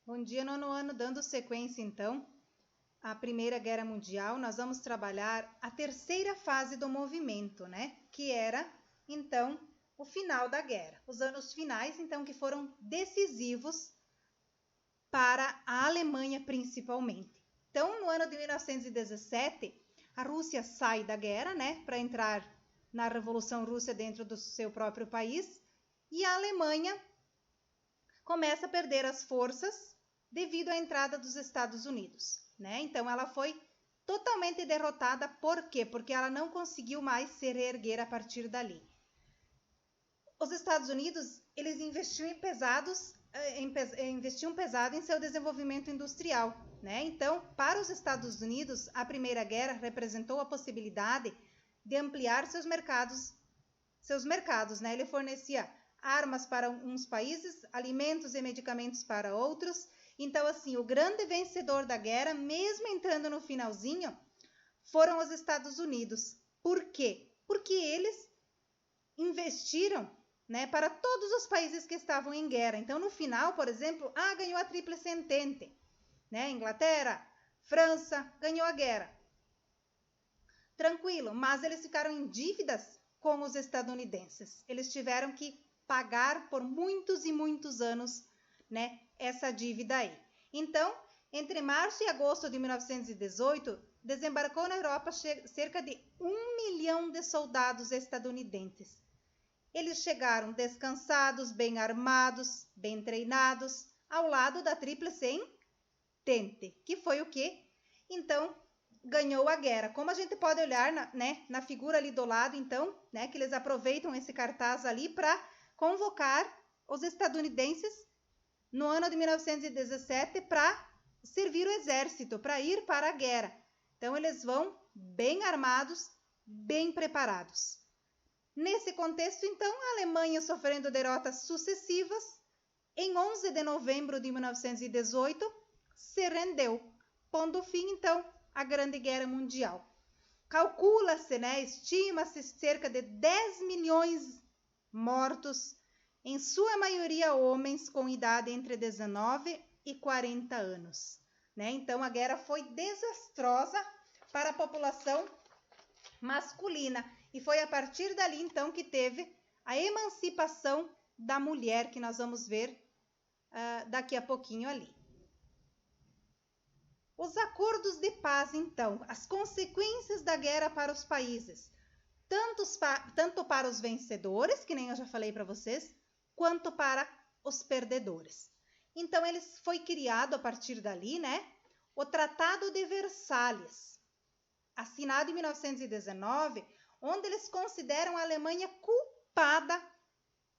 Bom dia, nono ano, dando sequência então à Primeira Guerra Mundial, nós vamos trabalhar a terceira fase do movimento, né? Que era, então, o final da guerra. Os anos finais, então, que foram decisivos para a Alemanha, principalmente. Então, no ano de 1917, a Rússia sai da guerra, né? Para entrar na Revolução Russa dentro do seu próprio país, e a Alemanha começa a perder as forças devido à entrada dos Estados Unidos, né? Então ela foi totalmente derrotada. Por quê? Porque ela não conseguiu mais se reerguer a partir dali. Os Estados Unidos, eles investiam pesado em seu desenvolvimento industrial, né? Então, para os Estados Unidos, a Primeira Guerra representou a possibilidade de ampliar seus mercados, né? Ele fornecia armas para uns países, alimentos e medicamentos para outros. Então, assim, o grande vencedor da guerra, mesmo entrando no finalzinho, foram os Estados Unidos. Por quê? Porque eles investiram, né, para todos os países que estavam em guerra. Então, no final, por exemplo, ganhou a Tríplice Entente, né? Inglaterra, França, ganhou a guerra. Tranquilo, mas eles ficaram em dívidas com os estadunidenses. Eles tiveram que pagar por muitos e muitos anos, né, essa dívida aí. Então, entre março e agosto de 1918, desembarcou na Europa cerca de 1 milhão de soldados estadunidenses. Eles chegaram descansados, bem armados, bem treinados, ao lado da Tríplice Entente, que foi o quê? Então, ganhou a guerra. Como a gente pode olhar na figura ali do lado, então, né, que eles aproveitam esse cartaz ali para convocar os estadunidenses no ano de 1917 para servir o exército, para ir para a guerra. Então, eles vão bem armados, bem preparados. Nesse contexto, então, a Alemanha, sofrendo derrotas sucessivas, em 11 de novembro de 1918, se rendeu, pondo fim, então, à Grande Guerra Mundial. Calcula-se, né, estima-se cerca de 10 milhões mortos, em sua maioria homens com idade entre 19 e 40 anos. Né? Então, a guerra foi desastrosa para a população masculina. E foi a partir dali, então, que teve a emancipação da mulher, que nós vamos ver daqui a pouquinho ali. Os acordos de paz, então, as consequências da guerra para os países, tanto para os vencedores, que nem eu já falei para vocês, quanto para os perdedores. Então, foi criado a partir dali, né, o Tratado de Versalhes, assinado em 1919, onde eles consideram a Alemanha culpada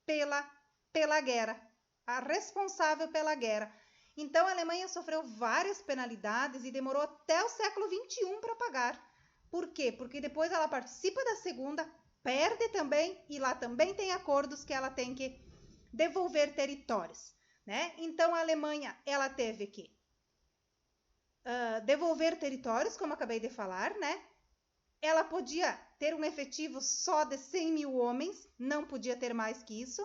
pela guerra, a responsável pela guerra. Então, a Alemanha sofreu várias penalidades e demorou até o século XXI para pagar. Por quê? Porque depois ela participa da segunda, perde também, e lá também tem acordos que ela tem que devolver territórios, né? Então, a Alemanha, ela teve que devolver territórios, como acabei de falar, né? Ela podia ter um efetivo só de 100 mil homens, não podia ter mais que isso,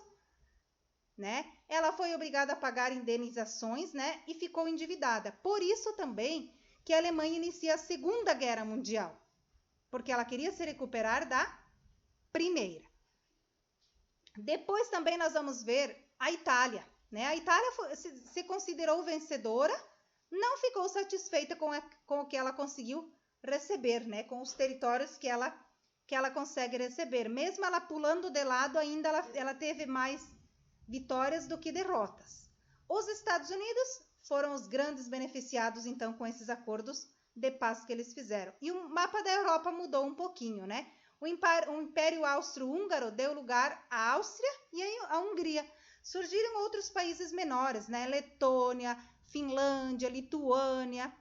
né? Ela foi obrigada a pagar indenizações, né? E ficou endividada. Por isso também que a Alemanha inicia a Segunda Guerra Mundial, porque ela queria se recuperar da Primeira. Depois também nós vamos ver a Itália, né? A Itália se considerou vencedora, não ficou satisfeita com o que ela conseguiu receber, né? Com os territórios que ela consegue receber. Mesmo ela pulando de lado, ainda ela teve mais vitórias do que derrotas. Os Estados Unidos foram os grandes beneficiados, então, com esses acordos de paz que eles fizeram. E o mapa da Europa mudou um pouquinho, né? O Império Austro-Húngaro deu lugar à Áustria e à Hungria. Surgiram outros países menores, né? Letônia, Finlândia, Lituânia,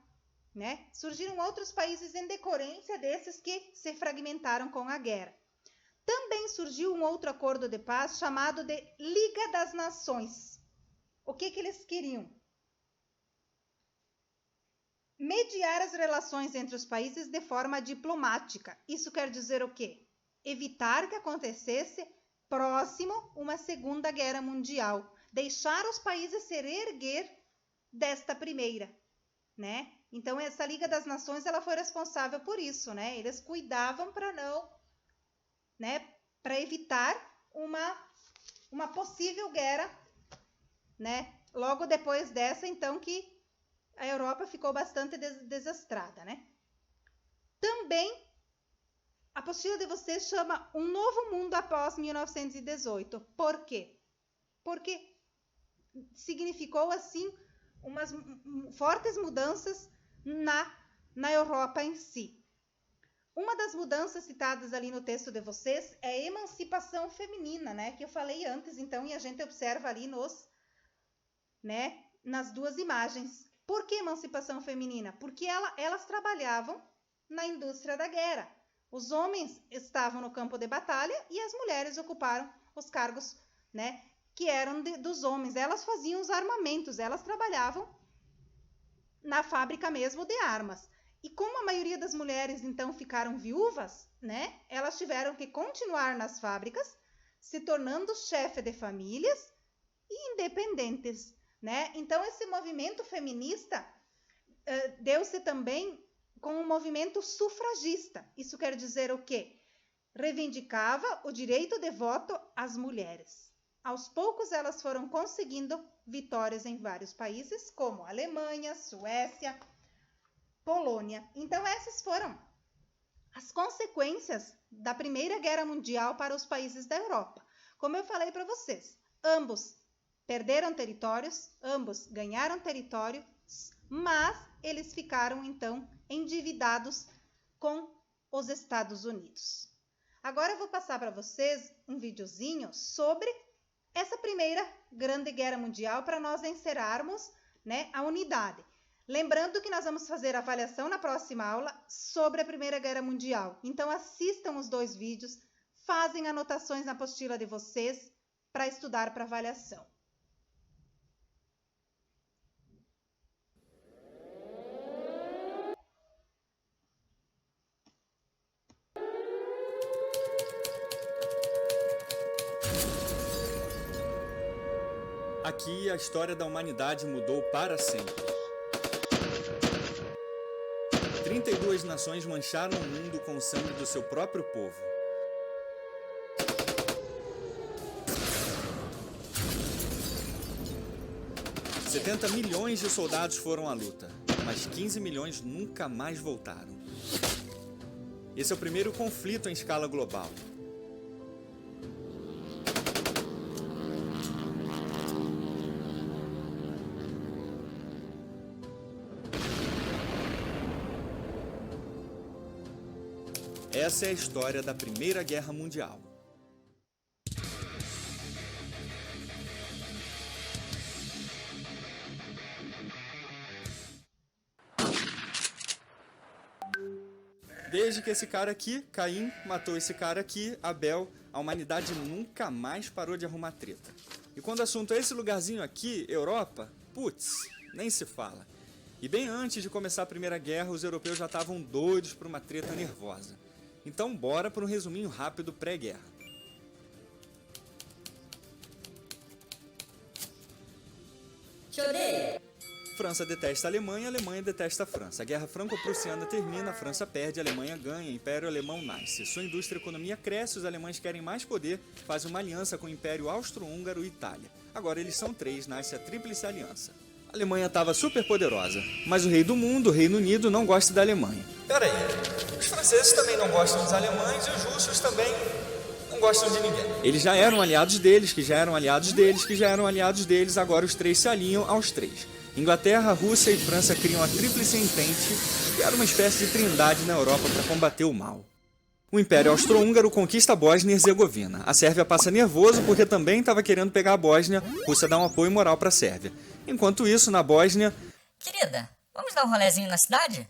né? Surgiram outros países em decorrência desses que se fragmentaram com a guerra. Também surgiu um outro acordo de paz chamado de Liga das Nações. O que eles queriam? Mediar as relações entre os países de forma diplomática. Isso quer dizer o quê? Evitar que acontecesse próximo uma Segunda Guerra Mundial. Deixar os países se reerguer desta primeira, né? Então essa Liga das Nações ela foi responsável por isso, né? Eles cuidavam para não, né, para evitar uma possível guerra, né? Logo depois dessa, então, que a Europa ficou bastante desastrada, né? Também a apostila de vocês chama Um Novo Mundo após 1918. Por quê? Porque significou, assim, umas fortes mudanças na Europa em si. Uma das mudanças citadas ali no texto de vocês é a emancipação feminina, né? Que eu falei antes, então, e a gente observa ali nas duas imagens. Por que emancipação feminina? Porque elas trabalhavam na indústria da guerra. Os homens estavam no campo de batalha e as mulheres ocuparam os cargos, né, que eram dos homens. Elas faziam os armamentos, elas trabalhavam na fábrica mesmo de armas. E como a maioria das mulheres, então, ficaram viúvas, né, elas tiveram que continuar nas fábricas, se tornando chefe de famílias e independentes, né? Então, esse movimento feminista deu-se também com o movimento sufragista. Isso quer dizer o quê? Reivindicava o direito de voto às mulheres. Aos poucos, elas foram conseguindo vitórias em vários países, como Alemanha, Suécia, Polônia. Então, essas foram as consequências da Primeira Guerra Mundial para os países da Europa. Como eu falei para vocês, ambos perderam territórios, ambos ganharam território, mas eles ficaram, então, endividados com os Estados Unidos. Agora eu vou passar para vocês um videozinho sobre essa Primeira Grande Guerra Mundial para nós encerrarmos, né, a unidade. Lembrando que nós vamos fazer a avaliação na próxima aula sobre a Primeira Guerra Mundial. Então assistam os 2 vídeos, fazem anotações na apostila de vocês para estudar para avaliação. Aqui a história da humanidade mudou para sempre. 32 nações mancharam o mundo com o sangue do seu próprio povo. – 70 milhões de soldados foram à luta, mas 15 milhões nunca mais voltaram. Esse é o primeiro conflito em escala global. Essa é a história da Primeira Guerra Mundial. Desde que esse cara aqui, Caim, matou esse cara aqui, Abel, a humanidade nunca mais parou de arrumar treta. E quando o assunto é esse lugarzinho aqui, Europa, putz, nem se fala. E bem antes de começar a Primeira Guerra, os europeus já estavam doidos por uma treta nervosa. Então bora para um resuminho rápido pré-guerra. Chorei. França detesta a Alemanha, a Alemanha detesta a França. A Guerra Franco-Prussiana termina, a França perde, a Alemanha ganha, o Império Alemão nasce. Sua indústria e economia cresce, os alemães querem mais poder, fazem uma aliança com o Império Austro-Húngaro e Itália. Agora eles são 3, nasce a Tríplice Aliança. A Alemanha estava super poderosa, mas o rei do mundo, o Reino Unido, não gosta da Alemanha. Peraí, os franceses também não gostam dos alemães e os russos também não gostam de ninguém. Eles já eram aliados deles, que já eram aliados deles, que já eram aliados deles, agora os 3 se alinham aos 3. Inglaterra, Rússia e França criam a Tríplice Entente, que era uma espécie de trindade na Europa para combater o mal. O Império Austro-Húngaro conquista a Bósnia e Herzegovina. A Sérvia passa nervoso porque também estava querendo pegar a Bósnia, a Rússia dá um apoio moral para a Sérvia. Enquanto isso, na Bósnia... Querida, vamos dar um rolezinho na cidade?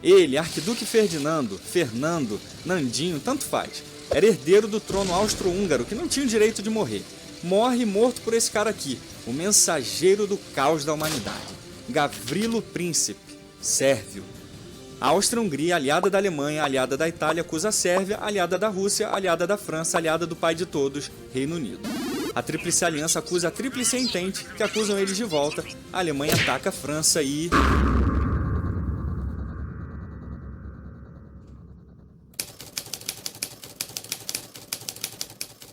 Ele, Arquiduque Ferdinando, Fernando, Nandinho, tanto faz. Era herdeiro do trono austro-húngaro, que não tinha o direito de morrer. Morre morto por esse cara aqui, o mensageiro do caos da humanidade. Gavrilo Príncipe, sérvio. A Áustria-Hungria, aliada da Alemanha, aliada da Itália, acusa a Sérvia, aliada da Rússia, aliada da França, aliada do pai de todos, Reino Unido. A Tríplice Aliança acusa a Tríplice Entente, que acusam eles de volta. A Alemanha ataca a França e...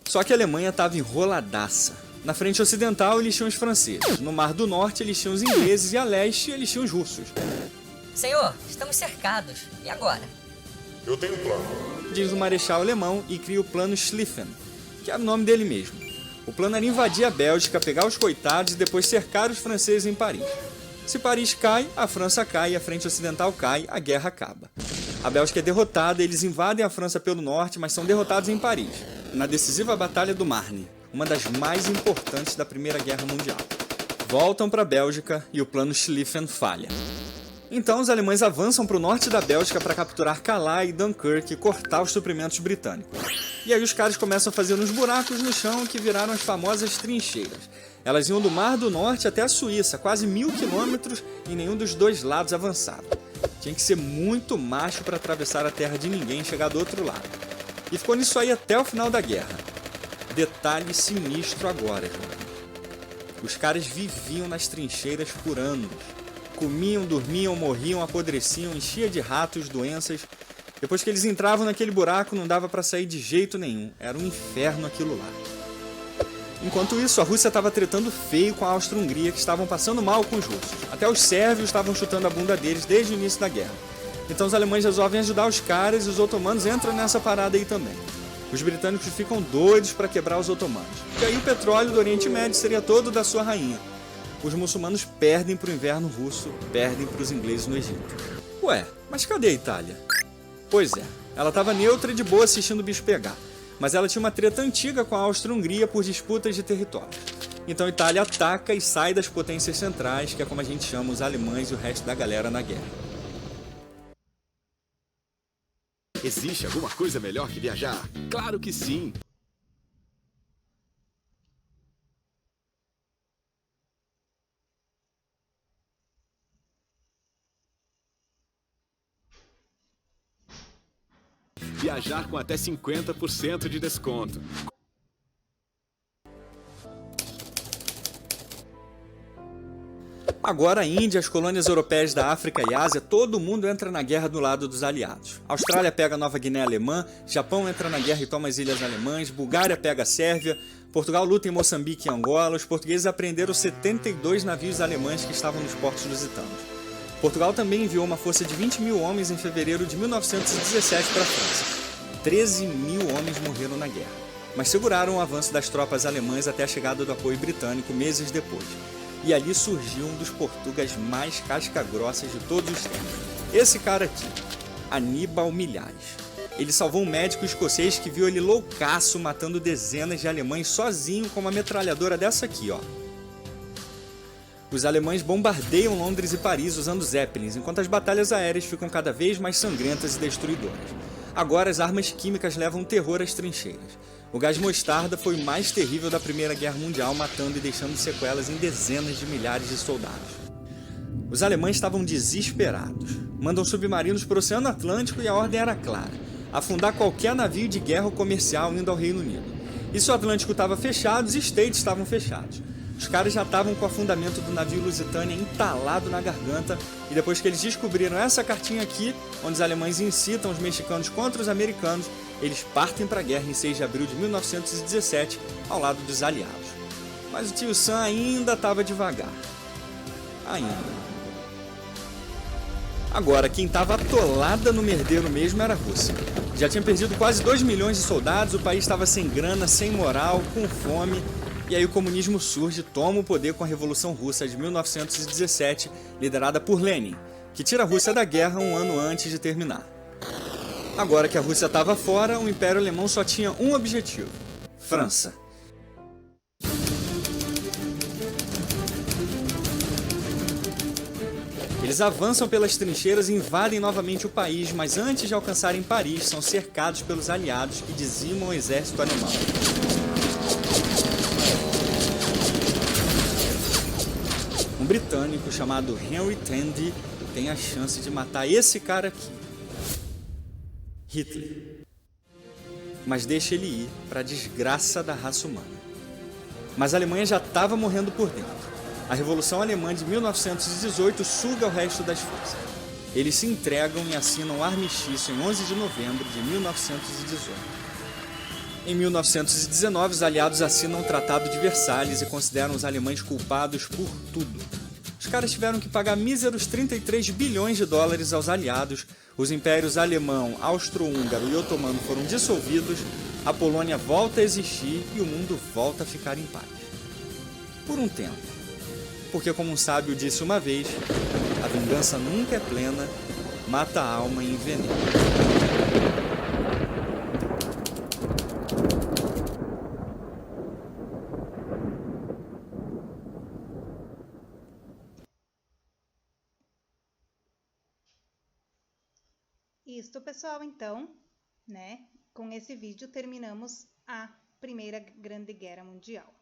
Só que a Alemanha estava enroladaça. Na frente ocidental eles tinham os franceses, no Mar do Norte eles tinham os ingleses e a leste eles tinham os russos. Senhor, estamos cercados. E agora? Eu tenho um plano. Diz o marechal alemão e cria o Plano Schlieffen, que é o nome dele mesmo. O plano era invadir a Bélgica, pegar os coitados e depois cercar os franceses em Paris. Se Paris cai, a França cai, a frente ocidental cai, a guerra acaba. A Bélgica é derrotada, eles invadem a França pelo norte, mas são derrotados em Paris, na decisiva Batalha do Marne, uma das mais importantes da Primeira Guerra Mundial. Voltam para a Bélgica e o Plano Schlieffen falha. Então os alemães avançam para o norte da Bélgica para capturar Calais e Dunkirk e cortar os suprimentos britânicos. E aí os caras começam a fazer uns buracos no chão que viraram as famosas trincheiras. Elas iam do Mar do Norte até a Suíça, quase 1000 quilômetros, e nenhum dos dois lados avançava. Tinha que ser muito macho para atravessar a terra de ninguém e chegar do outro lado. E ficou nisso aí até o final da guerra. Detalhe sinistro agora, jovens. Os caras viviam nas trincheiras por anos. Comiam, dormiam, morriam, apodreciam, enchia de ratos, doenças. Depois que eles entravam naquele buraco, não dava para sair de jeito nenhum. Era um inferno aquilo lá. Enquanto isso, a Rússia estava tretando feio com a Áustria-Hungria, que estavam passando mal com os russos. Até os sérvios estavam chutando a bunda deles desde o início da guerra. Então os alemães resolvem ajudar os caras e os otomanos entram nessa parada aí também. Os britânicos ficam doidos para quebrar os otomanos. E aí o petróleo do Oriente Médio seria todo da sua rainha. Os muçulmanos perdem para o inverno russo, perdem para os ingleses no Egito. Ué, mas cadê a Itália? Pois é, ela estava neutra e de boa assistindo o bicho pegar. Mas ela tinha uma treta antiga com a Áustria-Hungria por disputas de territórios. Então a Itália ataca e sai das potências centrais, que é como a gente chama os alemães e o resto da galera na guerra. Existe alguma coisa melhor que viajar? Claro que sim! Viajar com até 50% de desconto. Agora a Índia, as colônias europeias da África e Ásia, todo mundo entra na guerra do lado dos aliados. A Austrália pega a Nova Guiné alemã, Japão entra na guerra e toma as ilhas alemãs, Bulgária pega a Sérvia, Portugal luta em Moçambique e Angola, os portugueses apreenderam 72 navios alemães que estavam nos portos lusitanos. Portugal também enviou uma força de 20 mil homens em fevereiro de 1917 para a França. 13 mil homens morreram na guerra, mas seguraram o avanço das tropas alemãs até a chegada do apoio britânico meses depois. E ali surgiu um dos portugueses mais casca-grossas de todos os tempos. Esse cara aqui, Aníbal Milhares. Ele salvou um médico escocês que viu ele loucaço matando dezenas de alemães sozinho com uma metralhadora dessa aqui, ó. Os alemães bombardeiam Londres e Paris usando Zeppelins, enquanto as batalhas aéreas ficam cada vez mais sangrentas e destruidoras. Agora as armas químicas levam terror às trincheiras. O gás mostarda foi o mais terrível da Primeira Guerra Mundial, matando e deixando sequelas em dezenas de milhares de soldados. Os alemães estavam desesperados. Mandam submarinos para o Oceano Atlântico e a ordem era clara: afundar qualquer navio de guerra ou comercial indo ao Reino Unido. E se o Atlântico estava fechado, os States estavam fechados. Os caras já estavam com o afundamento do navio Lusitânia entalado na garganta, e depois que eles descobriram essa cartinha aqui, onde os alemães incitam os mexicanos contra os americanos, eles partem para a guerra em 6 de abril de 1917, ao lado dos aliados. Mas o tio Sam ainda estava devagar. Ainda. Agora, quem estava atolada no merdeiro mesmo era a Rússia. Já tinha perdido quase 2 milhões de soldados, o país estava sem grana, sem moral, com fome. E aí o comunismo surge e toma o poder com a Revolução Russa de 1917, liderada por Lenin, que tira a Rússia da guerra um ano antes de terminar. Agora que a Rússia estava fora, o Império Alemão só tinha um objetivo: França. Eles avançam pelas trincheiras e invadem novamente o país, mas antes de alcançarem Paris, são cercados pelos aliados que dizimam o exército alemão. Um britânico chamado Henry Tandy tem a chance de matar esse cara aqui, Hitler. Mas deixa ele ir para a desgraça da raça humana. mas a Alemanha já estava morrendo por dentro. A Revolução Alemã de 1918 suga o resto das forças. Eles se entregam e assinam o armistício em 11 de novembro de 1918. Em 1919, os aliados assinam o Tratado de Versalhes e consideram os alemães culpados por tudo. Os caras tiveram que pagar míseros 33 bilhões de dólares aos aliados, os impérios alemão, austro-húngaro e otomano foram dissolvidos, a Polônia volta a existir e o mundo volta a ficar em paz. Por um tempo. Porque, como um sábio disse uma vez, a vingança nunca é plena, mata a alma e envenena. Isto, pessoal, então, né? Com esse vídeo terminamos a Primeira Grande Guerra Mundial.